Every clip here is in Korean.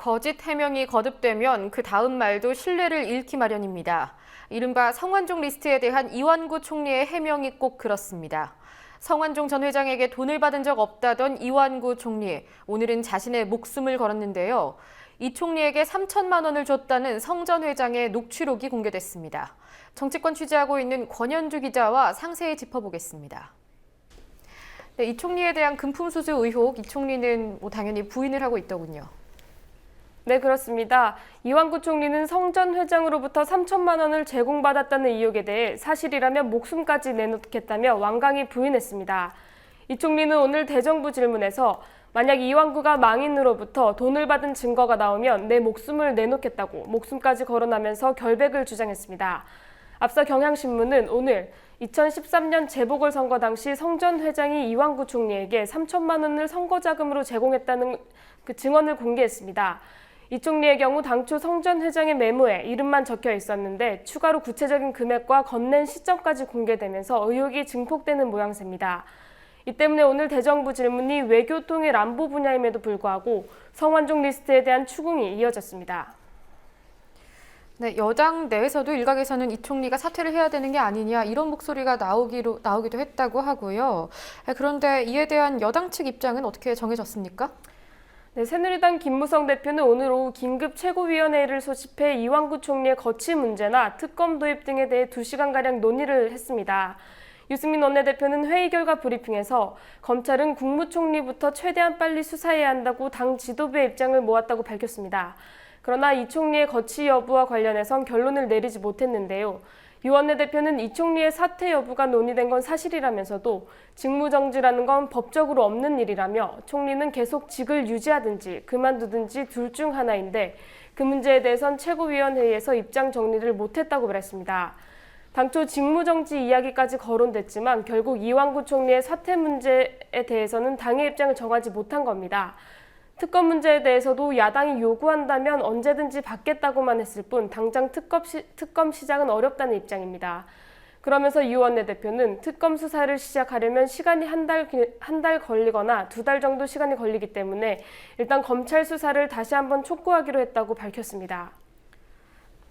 거짓 해명이 거듭되면 그 다음 말도 신뢰를 잃기 마련입니다. 이른바 성완종 리스트에 대한 이완구 총리의 해명이 꼭 그렇습니다. 성완종 전 회장에게 돈을 받은 적 없다던 이완구 총리, 오늘은 자신의 목숨을 걸었는데요. 이 총리에게 3천만 원을 줬다는 성 전 회장의 녹취록이 공개됐습니다. 정치권 취재하고 있는 권현주 기자와 상세히 짚어보겠습니다. 네, 이 총리에 대한 금품수수 의혹, 이 총리는 당연히 부인을 하고 있더군요. 네, 그렇습니다. 이완구 총리는 성 전 회장으로부터 3천만 원을 제공받았다는 의혹에 대해 사실이라면 목숨까지 내놓겠다며 완강히 부인했습니다. 이 총리는 오늘 대정부 질문에서 만약 이완구가 망인으로부터 돈을 받은 증거가 나오면 내 목숨을 내놓겠다고 목숨까지 거론하면서 결백을 주장했습니다. 앞서 경향신문은 오늘 2013년 재보궐선거 당시 성 전 회장이 이완구 총리에게 3천만 원을 선거자금으로 제공했다는 그 증언을 공개했습니다. 이 총리의 경우 당초 성 전 회장의 메모에 이름만 적혀 있었는데 추가로 구체적인 금액과 건넨 시점까지 공개되면서 의혹이 증폭되는 모양새입니다. 이 때문에 오늘 대정부 질문이 외교통일 안보 분야임에도 불구하고 성완종 리스트에 대한 추궁이 이어졌습니다. 네, 여당 내에서도 일각에서는 이 총리가 사퇴를 해야 되는 게 아니냐 이런 목소리가 나오기도 했다고 하고요. 그런데 이에 대한 여당 측 입장은 어떻게 정해졌습니까? 네, 새누리당 김무성 대표는 오늘 오후 긴급 최고위원회를 소집해 이완구 총리의 거취 문제나 특검 도입 등에 대해 2시간가량 논의를 했습니다. 유승민 원내대표는 회의 결과 브리핑에서 검찰은 국무총리부터 최대한 빨리 수사해야 한다고 당 지도부의 입장을 모았다고 밝혔습니다. 그러나 이 총리의 거취 여부와 관련해선 결론을 내리지 못했는데요. 유 원내대표는 이 총리의 사퇴 여부가 논의된 건 사실이라면서도 직무정지라는 건 법적으로 없는 일이라며 총리는 계속 직을 유지하든지 그만두든지 둘 중 하나인데 그 문제에 대해선 최고위원회의에서 입장 정리를 못했다고 말했습니다. 당초 직무정지 이야기까지 거론됐지만 결국 이완구 총리의 사퇴 문제에 대해서는 당의 입장을 정하지 못한 겁니다. 특검 문제에 대해서도 야당이 요구한다면 언제든지 받겠다고만 했을 뿐 당장 특검 시작은 어렵다는 입장입니다. 그러면서 유 원내대표는 특검 수사를 시작하려면 시간이 한 달 걸리거나 2달 정도 시간이 걸리기 때문에 일단 검찰 수사를 다시 한번 촉구하기로 했다고 밝혔습니다.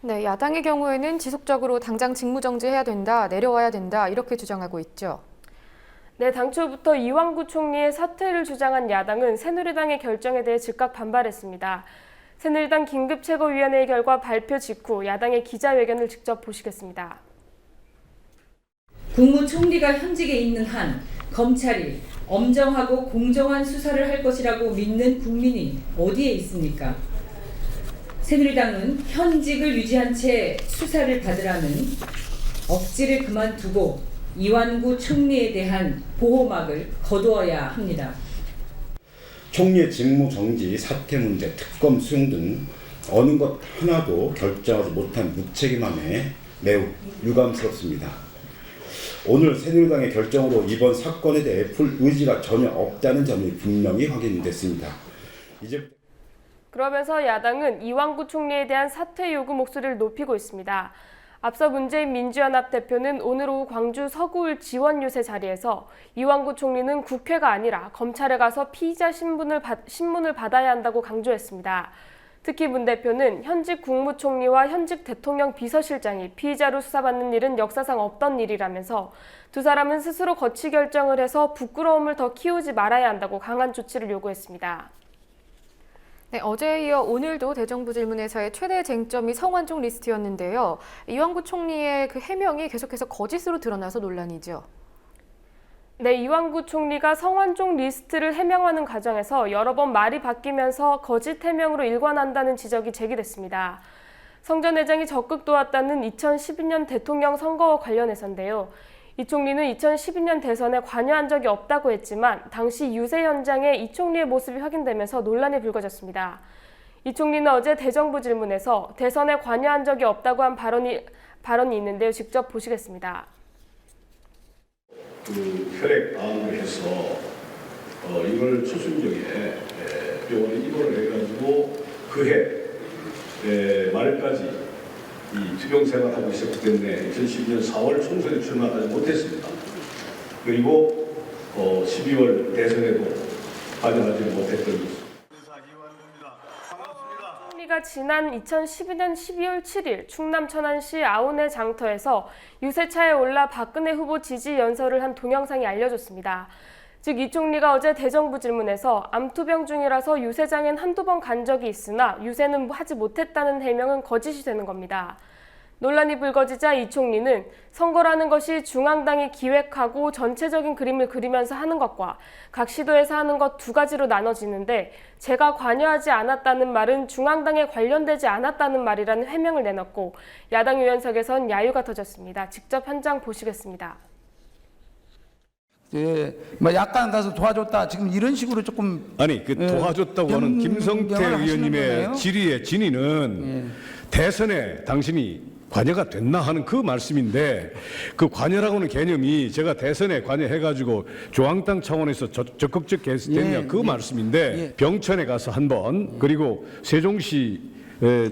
네, 야당의 경우에는 지속적으로 당장 직무정지해야 된다, 내려와야 된다 이렇게 주장하고 있죠. 네, 당초부터 이완구 총리의 사퇴를 주장한 야당은 새누리당의 결정에 대해 즉각 반발했습니다. 새누리당 긴급최고위원회의 결과 발표 직후 야당의 기자회견을 직접 보시겠습니다. 국무총리가 현직에 있는 한 검찰이 엄정하고 공정한 수사를 할 것이라고 믿는 국민이 어디에 있습니까? 새누리당은 현직을 유지한 채 수사를 받으라는 억지를 그만두고 이완구 총리에 대한 보호막을 거두어야 합니다. 총리의 직무정지, 사퇴 문제, 특검 수용 등 어느 것 하나도 결정하지 못한 무책임함에 매우 유감스럽습니다. 오늘 새누리당의 결정으로 이번 사건에 대해 풀 의지가 전혀 없다는 점이 분명히 확인됐습니다. 그러면서 야당은 이완구 총리에 대한 사퇴 요구 목소리를 높이고 있습니다. 앞서 문재인 민주연합 대표는 오늘 오후 광주 서구울 지원 유세 자리에서 이완구 총리는 국회가 아니라 검찰에 가서 피의자 신문을 받아야 한다고 강조했습니다. 특히 문 대표는 현직 국무총리와 현직 대통령 비서실장이 피의자로 수사받는 일은 역사상 없던 일이라면서 두 사람은 스스로 거취 결정을 해서 부끄러움을 더 키우지 말아야 한다고 강한 조치를 요구했습니다. 네, 어제에 이어 오늘도 대정부 질문에서의 최대 쟁점이 성완종 리스트였는데요. 이완구 총리의 그 해명이 계속해서 거짓으로 드러나서 논란이죠. 네, 이완구 총리가 성완종 리스트를 해명하는 과정에서 여러 번 말이 바뀌면서 거짓 해명으로 일관한다는 지적이 제기됐습니다. 성 전 회장이 적극 도왔다는 2012년 대통령 선거와 관련해서인데요. 이 총리는 2012년 대선에 관여한 적이 없다고 했지만 당시 유세 현장에 이 총리의 모습이 확인되면서 논란이 불거졌습니다. 이 총리는 어제 대정부 질문에서 대선에 관여한 적이 없다고 한 발언이 있는데요. 직접 보시겠습니다. 혈액 암을 해서 1월 초순경에 병원에 입원을 해가지고 그해 말까지 이 투병 생활하고 있었기 때문에 2012년 4월 총선에 출마하지 못했습니다. 그리고 12월 대선에도 관여하지 못했던 총리가 지난 2012년 12월 7일 충남 천안시 아운의 장터에서 유세차에 올라 박근혜 후보 지지 연설을 한 동영상이 알려졌습니다. 즉, 이 총리가 어제 대정부 질문에서 암투병 중이라서 유세장엔 한두 번 간 적이 있으나 유세는 하지 못했다는 해명은 거짓이 되는 겁니다. 논란이 불거지자 이 총리는 선거라는 것이 중앙당이 기획하고 전체적인 그림을 그리면서 하는 것과 각 시도에서 하는 것 두 가지로 나눠지는데 제가 관여하지 않았다는 말은 중앙당에 관련되지 않았다는 말이라는 해명을 내놨고 야당 의원석에선 야유가 터졌습니다. 직접 현장 보시겠습니다. 예, 뭐 약간 가서 도와줬다 지금 이런 식으로 조금 아니 그 도와줬다고 하는 김성태 의원님의 질의의 진위는 대선에 당신이 관여가 됐나 하는 그 말씀인데 그 관여라고 하는 개념이 제가 대선에 관여해가지고 중앙당 차원에서 적극적 됐냐 그 말씀인데 병천에 가서 한 번 그리고 세종시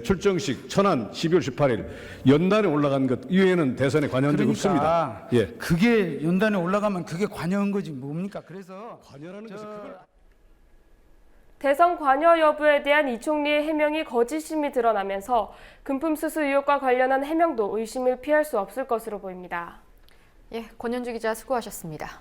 출정식 천안 12월 18일 연단에 올라간 것 이외에는 대선에 관여한 적 없습니다. 예. 그게 연단에 올라가면 그게 관여한 거지 뭡니까? 그래서 관여라는 것은 그걸 대선 관여 여부에 대한 이 총리의 해명이 거짓임이 드러나면서 금품 수수 의혹과 관련한 해명도 의심을 피할 수 없을 것으로 보입니다. 예, 권현주 기자 수고하셨습니다.